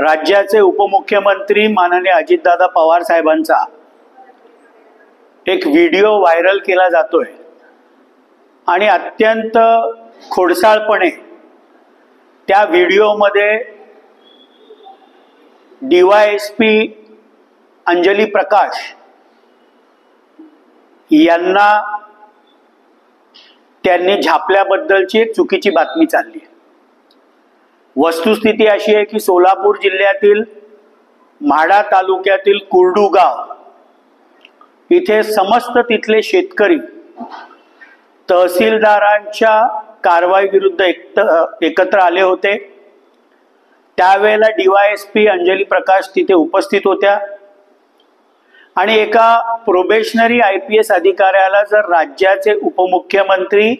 राज्याचे उपमुख्यमंत्री माननीय अजितदादा पवार साहेबांचा एक व्हिडिओ व्हायरल केला जातोय आणि अत्यंत खोडसाळपणे त्या व्हिडिओमध्ये DYSP अंजली प्रकाश यांना त्यांनी झापल्याबद्दलची एक चुकीची बातमी चालली आहे। वस्तुस्थिती अशी आहे की सोलापूर जिल्ह्यातील म्हाडा तालुक्यातील कुर्डू गाव इथे समस्त तिथले शेतकरी तहसीलदारांच्या कारवाई विरुद्ध एकत्र आले होते। त्यावेळेला DYSP अंजली प्रकाश तिथे उपस्थित होत्या आणि एका प्रोबेशनरी IPS अधिकाऱ्याला जर राज्याचे उपमुख्यमंत्री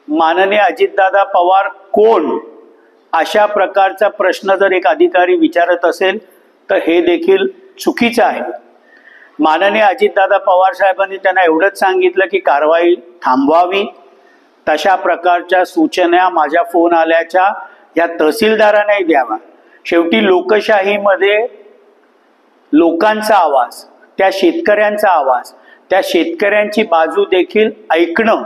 माननीय अजितदादा पवार कोण अशा प्रकारचा प्रश्न जर एक अधिकारी विचारत असेल तर हे देखील चुकीचं आहे। माननीय अजितदादा पवार साहेबांनी त्यांना एवढंच सांगितलं की कारवाई थांबवावी। तशा प्रकारच्या सूचना माझ्या फोन आल्याच्या या तहसीलदारांनाही द्यावा। शेवटी लोकशाहीमध्ये लोकांचा आवाज, त्या शेतकऱ्यांचा आवाज, त्या शेतकऱ्यांची बाजू देखील ऐकणं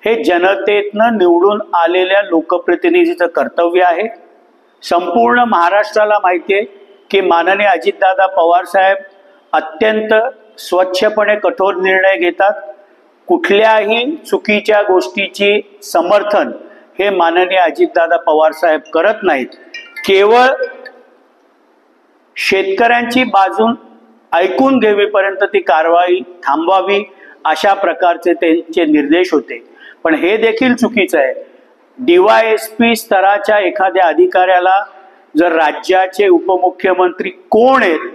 हे जनतेतनं निवडून आलेल्या लोकप्रतिनिधीचं कर्तव्य आहे। संपूर्ण महाराष्ट्राला माहिती आहे की माननीय अजितदादा पवार साहेब अत्यंत स्वच्छपणे कठोर निर्णय घेतात। कुठल्याही चुकीच्या गोष्टीची समर्थन हे माननीय अजितदादा पवार साहेब करत नाहीत। केवळ शेतकऱ्यांची बाजू ऐकून घेईपर्यंत ती कारवाई थांबवावी अशा प्रकारचे त्यांचे निर्देश होते। पण हे देखील चुकीचं आहे। DYSP स्तराच्या एखाद्या अधिकाऱ्याला जर राज्याचे उपमुख्यमंत्री कोण आहेत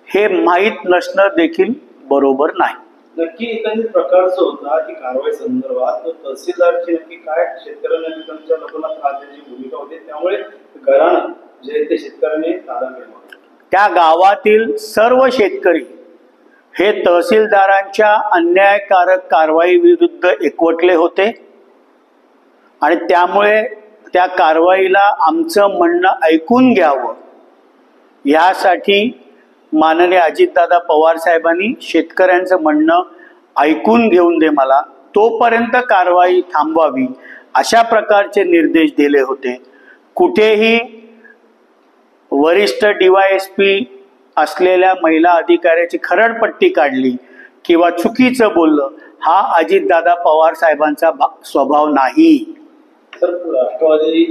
हे माहीत नसणं देखील बरोबर नाही। नक्की एकंदरीत प्रकारचं होता की कारवाई संदर्भात तहसीलदारची नक्की काय शेतकऱ्यांना त्यांच्या लोकांना त्रास देण्याची भूमिका होती, त्यामुळे घराणं जे ते शेतकऱ्यांनी तारण केलं। त्या गावातील सर्व शेतकरी हे तहसीलदारांच्या अन्यायकारक कारवाई विरुद्ध एकवटले होते आणि त्यामुळे त्या कारवाईला आमचं म्हणणं ऐकून घ्यावं यासाठी माननीय अजितदादा पवार साहेबांनी शेतकऱ्यांचं म्हणणं ऐकून घेऊन दे मला, तोपर्यंत कारवाई थांबवावी अशा प्रकारचे निर्देश दिले होते। कुठेही वरिष्ठ DYSP असलेल्या महिला अधिकाऱ्याची खरडपट्टी काढली किंवा चुकीचं बोललं हा अजितदादा पवार साहेबांचा स्वभाव नाही। तर राष्ट्रवादी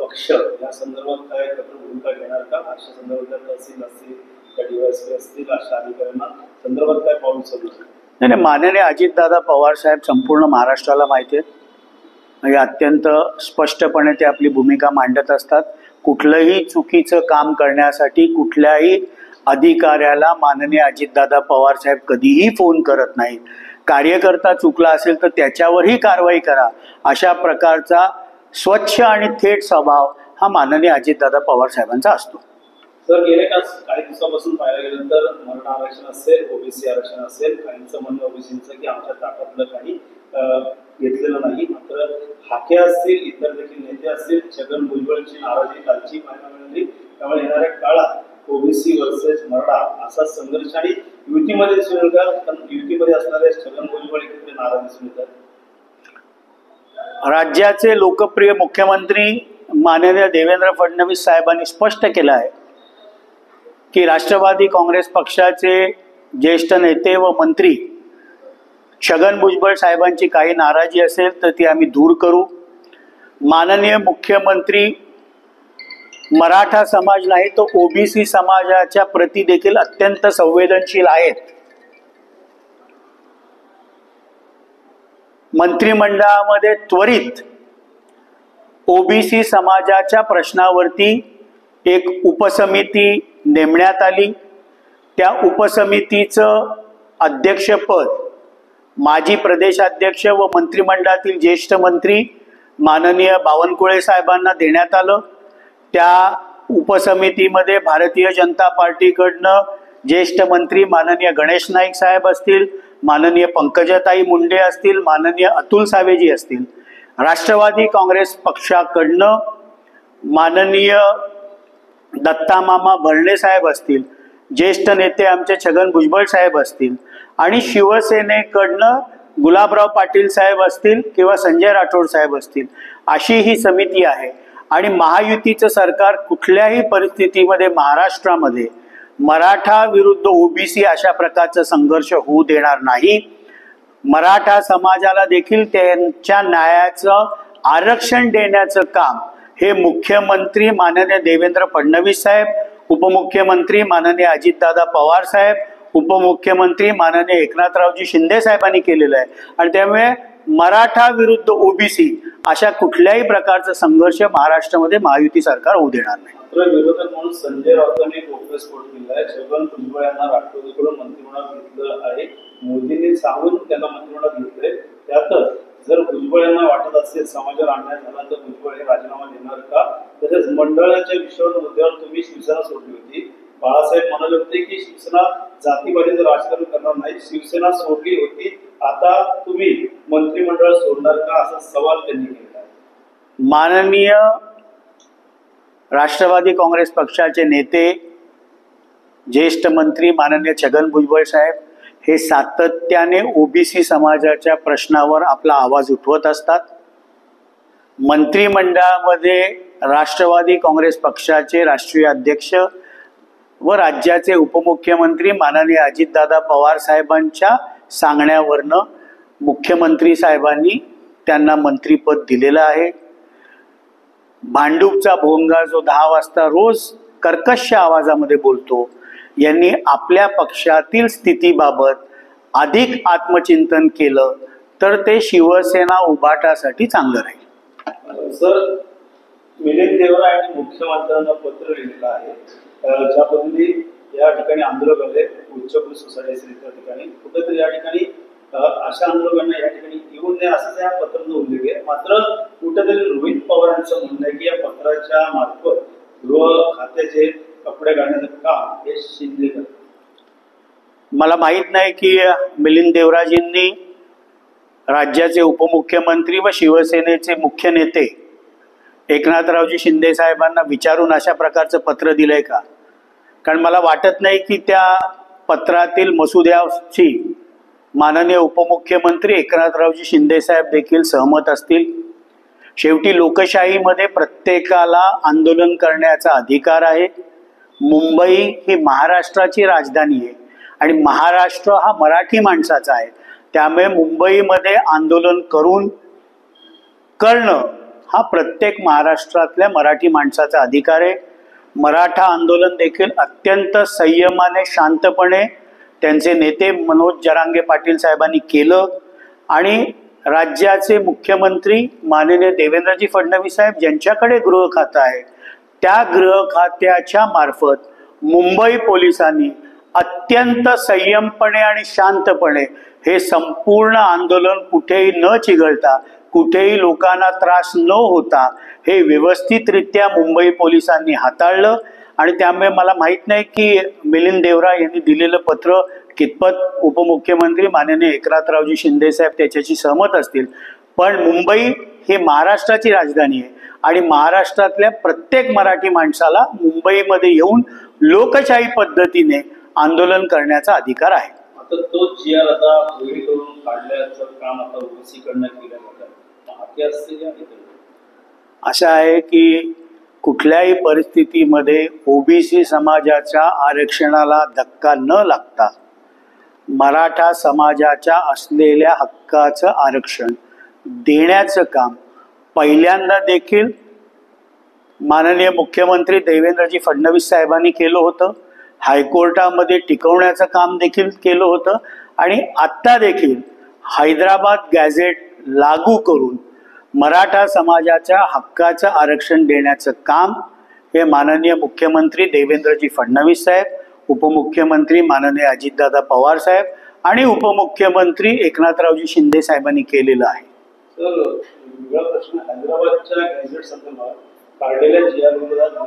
पक्ष या संदर्भात काय भूमिका घेणार का? अशा संदर्भात तहसील असतील त्या DYSP असतील अशा अधिकाऱ्यांना संदर्भात काय पाऊल उचलणार? नाही, माननीय अजितदादा पवार साहेब संपूर्ण महाराष्ट्राला माहिती आहे, अत्यंत स्पष्टपणे ते आपली भूमिका मांडत असतात। कुठलंही चुकीचं काम करण्यासाठी कुठल्याही अधिकाऱ्याला माननीय अजितदादा पवार साहेब कधीही फोन करत नाहीत। कार्यकर्ता चुकला असेल तर त्याच्यावरही कारवाई करा अशा प्रकारचा स्वच्छ आणि थेट स्वभाव हा माननीय अजितदादा पवार साहेबांचा असतो। सर, गेल्या काही दिवसापासून पाहायला गेलं तर मराठा आरक्षण असेल, OBC आरक्षण असेल, काहींचं म्हणणं OBCचं की आमच्या ताटातलं काही घेतलेलं नाही, मात्र हाके असतील, इतर देखील नेते असतील, छगन भुजबळची नाराजी कालची पाहायला मिळाली। त्यामुळे येणाऱ्या काळात OBC वर्सेस मराठा असा संघर्ष आणि युतीमध्ये दिसून येतात, पण युतीमध्ये असणारे छगन भुजबळ इकडे नाराज दिसून येतात। राज्याचे लोकप्रिय मुख्यमंत्री माननीय देवेंद्र फडणवीस साहेबांनी स्पष्ट केलं आहे की राष्ट्रवादी काँग्रेस पक्षाचे ज्येष्ठ नेते व मंत्री छगन भुजबळ साहेबांची काही नाराजी असेल तर ती आम्ही दूर करू। माननीय मुख्यमंत्री मराठा समाज नाही तो OBC समाजाच्या प्रती देखील अत्यंत संवेदनशील आहेत। मंत्रिमंडळामध्ये त्वरित OBC समाजाच्या प्रश्नावरती एक उपसमिती नेमण्यात आली। त्या उपसमितीचं अध्यक्षपद माजी प्रदेशाध्यक्ष व मंत्रिमंडळातील ज्येष्ठ मंत्री माननीय बावनकुळे साहेबांना देण्यात आलं। त्या उपसमितीमध्ये भारतीय जनता पार्टीकडनं ज्येष्ठ मंत्री माननीय गणेश नाईक साहेब असतील, माननीय पंकजाताई मुंडे असतील, माननीय अतुल सावेजी असतील। राष्ट्रवादी काँग्रेस पक्षाकडनं माननीय दत्ता मामा भरणे साहेब असतील, ज्येष्ठ नेते आमचे छगन भुजबळ साहेब असतील आणि शिवसेनेकडनं गुलाबराव पाटील साहेब असतील किंवा संजय राठोड साहेब असतील, अशी ही समिती आहे. आणि महायुतीचं सरकार कुठल्याही परिस्थितीमध्ये महाराष्ट्रामध्ये मराठा विरुद्ध ओबीसी अशा प्रकारचा संघर्ष होऊ देणार नाही. मराठा समाजाला देखील त्यांच्या न्यायाचं आरक्षण देण्याचं काम हे मुख्यमंत्री माननीय देवेंद्र फडणवीस साहेब, उपमुख्यमंत्री माननीय अजितदादा पवार साहेब, उपमुख्यमंत्री माननीय एकनाथरावजी शिंदे साहेबांनी केलेलं आहे. आणि त्यामुळे मराठा विरुद्ध ओबीसी अशा कुठल्याही प्रकारचा संघर्ष महाराष्ट्रामध्ये महायुती सरकार होऊ देणार नाही. विरोधक म्हणून संजय राऊतांनी घोषस्फोट केला आहे. छगन भुजबळ यांना राष्ट्रवादीकडून मंत्रिमंडळात घेतलं आहे. मोदींनी सांगून त्यांना मंत्रिमंडळात घेतलंय. त्यातच जर भुजबळ यांना वाटत असेल समाजावर अन्याय झाला तर भुजबळ हे राजीनामा देणार का? तसेच मंडळाच्या मुद्द्यावर तुम्ही शिवसेना सोडली होती. बाळासाहेब म्हणाले होते की शिवसेना जातीवादीचं राजकारण करणार नाही, शिवसेना सोडली होती, आता तुम्ही मंत्रिमंडळ सोडणार का, असा सवाल त्यांनी केला आहे. माननीय राष्ट्रवादी काँग्रेस पक्षाचे नेते ज्येष्ठ मंत्री माननीय छगन भुजबळ साहेब हे सातत्याने ओबीसी समाजाच्या प्रश्नावर आपला आवाज उठवत असतात. मंत्रिमंडळामध्ये राष्ट्रवादी काँग्रेस पक्षाचे राष्ट्रीय अध्यक्ष व राज्याचे उपमुख्यमंत्री माननीय अजितदादा पवार साहेबांच्या सांगण्यावरनं मुख्यमंत्री साहेबांनी त्यांना मंत्रिपद दिलेलं आहे. भांडूपचा भोंगा जो 10 वाजता रोज कर्कश आवाजामध्ये बोलतो, यांनी आपल्या पक्षातील स्थितीबाबत अधिक आत्मचिंतन केलं तर ते शिवसेना उभाटासाठी चांगलं राहील. सर, मिलिंद देवरा यांनी मुख्यमंत्र्यांना पत्र लिहिलेलं आहे. ज्या पद्धती या ठिकाणी आंदोलक आले, उच्चभ्रू सोसायटी असेल त्या ठिकाणी कुठेतरी या ठिकाणी अशा आंदोलकांना या ठिकाणी येऊ नये असं या पत्रात उल्लेख आहे. मात्र कुठेतरी रोहित पवारांचं म्हणणं आहे की या पत्राच्या मार्फत गृह खात्याचे कपडे घालण्याचं काम हे शिंदे करतात. मला माहित नाही की मिलिंद देवराजींनी राज्याचे उपमुख्यमंत्री व शिवसेनेचे मुख्य नेते एकनाथरावजी शिंदे साहेबांना विचारून अशा प्रकारचं पत्र दिलंय का? कारण मला वाटत नाही की त्या पत्रातील मसुद्याशी माननीय उपमुख्यमंत्री एकनाथरावजी शिंदे साहेब देखील सहमत असतील. शेवटी लोकशाहीमध्ये प्रत्येकाला आंदोलन करण्याचा अधिकार आहे. मुंबई ही महाराष्ट्राची राजधानी आहे आणि महाराष्ट्र हा मराठी माणसाचा आहे. त्यामुळे मुंबईमध्ये आंदोलन करणं हा प्रत्येक महाराष्ट्रातल्या मराठी माणसाचा अधिकार आहे. मराठा आंदोलन देखील अत्यंत संयमाने शांतपणे त्यांचे नेते मनोज जरांगे पाटील साहेबांनी केलं आणि राज्याचे मुख्यमंत्री माननीय देवेंद्रजी फडणवीस साहेब ज्यांच्याकडे गृह खातं आहे त्या गृह खात्याच्या मार्फत मुंबई पोलिसांनी अत्यंत संयमपणे आणि शांतपणे हे संपूर्ण आंदोलन कुठेही न चिघळता, कुठेही लोकांना त्रास न होता हे व्यवस्थितरित्या मुंबई पोलिसांनी हाताळलं. आणि त्यामुळे मला माहित नाही की मिलिंद देवरा यांनी दिलेलं पत्र कितपत उपमुख्यमंत्री माननीय एकनाथरावजी शिंदे साहेब त्याच्याशी सहमत असतील. पण मुंबई ही महाराष्ट्राची राजधानी आहे आणि महाराष्ट्रातल्या प्रत्येक मराठी माणसाला मुंबईमध्ये येऊन लोकशाही पद्धतीने आंदोलन करण्याचा अधिकार आहे. आता तो जीआर आता होळी करून काढण्याचं काम आता ओबीसी कडनं केलं जातं. अशा आहे की कुठल्याही परिस्थितीमध्ये ओबीसी समाजाच्या आरक्षणाला धक्का न लागता मराठा समाजाच्या असलेल्या हक्काचं आरक्षण देण्याचं काम पहिल्यांदा देखील माननीय मुख्यमंत्री देवेंद्रजी फडणवीस साहेबांनी केलं होतं. हायकोर्टामध्ये टिकवण्याचं काम देखील केलं होतं आणि आत्ता देखील हैदराबाद गॅझेट लागू करून मराठा समाजाच्या हक्काचं आरक्षण देण्याचं काम हे माननीय मुख्यमंत्री देवेंद्रजी फडणवीस साहेब, उपमुख्यमंत्री माननीय अजितदादा पवार साहेब आणि उपमुख्यमंत्री एकनाथरावजी शिंदे साहेबांनी केलेलं आहे. सर, वेगळा प्रश्न, हैदराबादच्या गॅझेट संदर्भात काढलेल्या जीआर विरोधात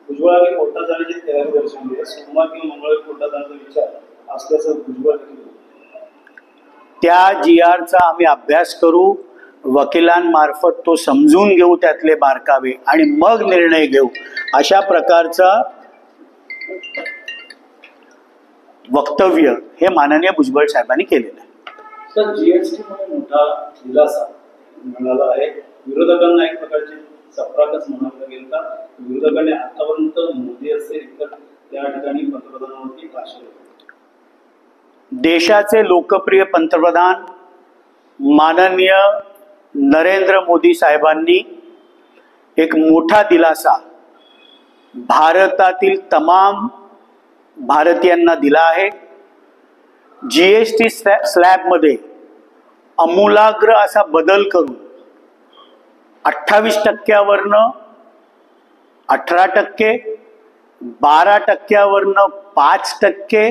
भुजबळांनी कोर्टात जाण्याची तयारी दर्शवली आहे. सोमवार किंवा मंगळवारी कोर्टात जाण्याचा विचार असल्याचं भुजबळ. त्या जीआरचा आम्ही अभ्यास करू वकिलांमार्फत तो समजून घेऊ त्यातले बारकावे आणि मग निर्णय घेऊ, अशा प्रकारचा वक्तव्य हे माननीय भुजबळ साहेबांनी केलेलं आहे. सर, जीएसटी मध्ये मोठा दिलासा मिळाला आहे. विरोधकांना एक प्रकारची चपराकच म्हणावं लागेल का? विरोधकांनी आतापर्यंत मोदी असेल तर त्या ठिकाणी पंतप्रधानांवरती भाषण केलं. देशाचे लोकप्रिय पंतप्रधान माननीय नरेंद्र मोदी साहेबांनी एक मोठा दिलासा भारतातील तमाम भारतीयांना दिला आहे. जीएसटी स्लॅबमध्ये आमूलाग्र असा बदल करून 28% 18%, 12% 5%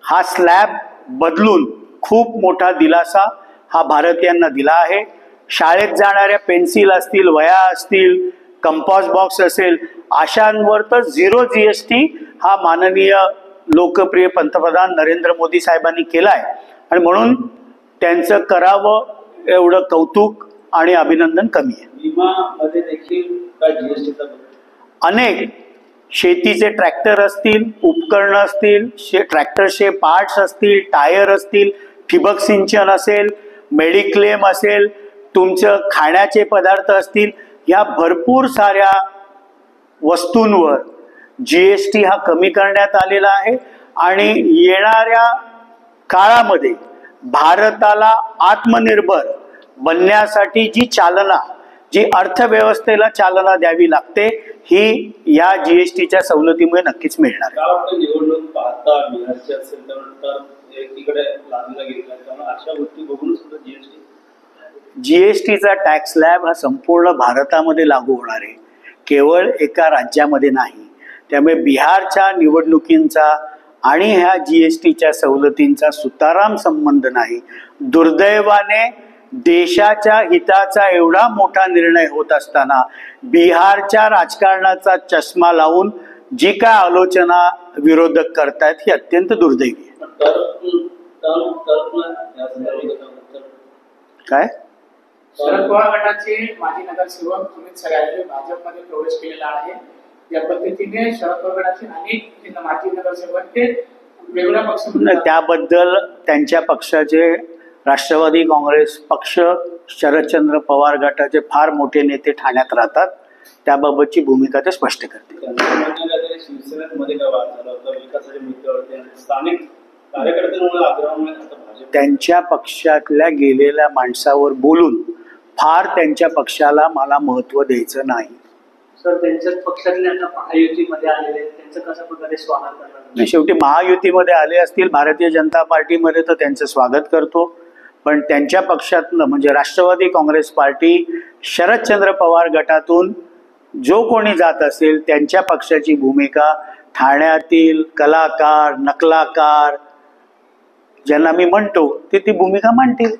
हा स्लॅब बदलून खूप मोठा दिलासा हा भारतीयांना दिला आहे. शाळेत जाणाऱ्या पेन्सिल असतील, वह्या असतील, कंपॉस बॉक्स असेल, अशांवर तर 0 जीएसटी हा माननीय लोकप्रिय पंतप्रधान नरेंद्र मोदी साहेबांनी केलाय आणि म्हणून त्यांचं करावं एवढं कौतुक आणि अभिनंदन कमी आहे. विमामध्ये देखील काय जीएसटीचा अनेक शेतीचे ट्रॅक्टर असतील, उपकरणं असतील, ट्रॅक्टरचे पार्ट्स असतील, टायर असतील, ठिबक सिंचन असेल, मेडिक्लेम असेल, तुमचं खाण्याचे पदार्थ असतील, या भरपूर साऱ्या वस्तूंवर जीएसटी हा कमी करण्यात आलेला आहे आणि येणाऱ्या काळामध्ये भारताला आत्मनिर्भर बनण्यासाठी जी चालना, जी अर्थव्यवस्थेला चालना द्यावी लागते, ही या जीएसटीच्या सवलतीमुळे नक्कीच मिळणार. निवडणूक पाहता बिहारची असेल तर एकीकडे लादला गेला, त्यामुळे अशा गोष्टी बघून सुद्धा जीएसटीचा टॅक्स स्लॅब हा संपूर्ण भारतामध्ये लागू होणार आहे, केवळ एका राज्यामध्ये नाही. त्यामुळे बिहारच्या निवडणुकींचा आणि ह्या जीएसटीच्या सवलतींचा सुताराम संबंध नाही. दुर्दैवाने देशाच्या हिताचा एवढा मोठा निर्णय होत असताना बिहारच्या राजकारणाचा चष्मा लावून जी काय आलोचना विरोधक करतायत ही अत्यंत दुर्दैवी आहे. काय? शरद पवार गटाचे माजी नगरसेवक अमित सरायचे भाजपमध्ये प्रवेश केलेला आहे. या पद्धतीने शरद पवार गटाचे अनेक माजी नगरसेवक ते वेगवेगळ्या पक्षामध्ये, त्याबद्दल त्यांच्या पक्षाचे राष्ट्रवादी काँग्रेस पक्ष, शरदचंद्र पवार गटाचे फार मोठे नेते ठाण्यात राहतात, त्याबाबतची भूमिका ते स्पष्ट करतील. शिवसेनेमध्ये काय वाद झाला होता विकासाच्या मुद्द्यावरती, स्थानिक कार्यकर्त्यांमुळे आग्रहामुळे त्यांच्या पक्षातल्या गेलेल्या माणसावर बोलून फार त्यांच्या पक्षाला मला महत्व द्यायचं नाही. सर, त्यांच्याच पक्षातले आता महायुतीमध्ये आलेले, त्यांचं कशा प्रकारे स्वागत करणार? शेवटी महायुतीमध्ये आले असतील, भारतीय जनता पार्टीमध्ये तर त्यांचं स्वागत करतो, पण त्यांच्या पक्षातनं म्हणजे राष्ट्रवादी काँग्रेस पार्टी, शरदचंद्र पवार गटातून जो कोणी जात असेल त्यांच्या पक्षाची भूमिका ठाण्यातील कलाकार, नकलाकार ज्यांना मी म्हणतो ते ती भूमिका मांडतील.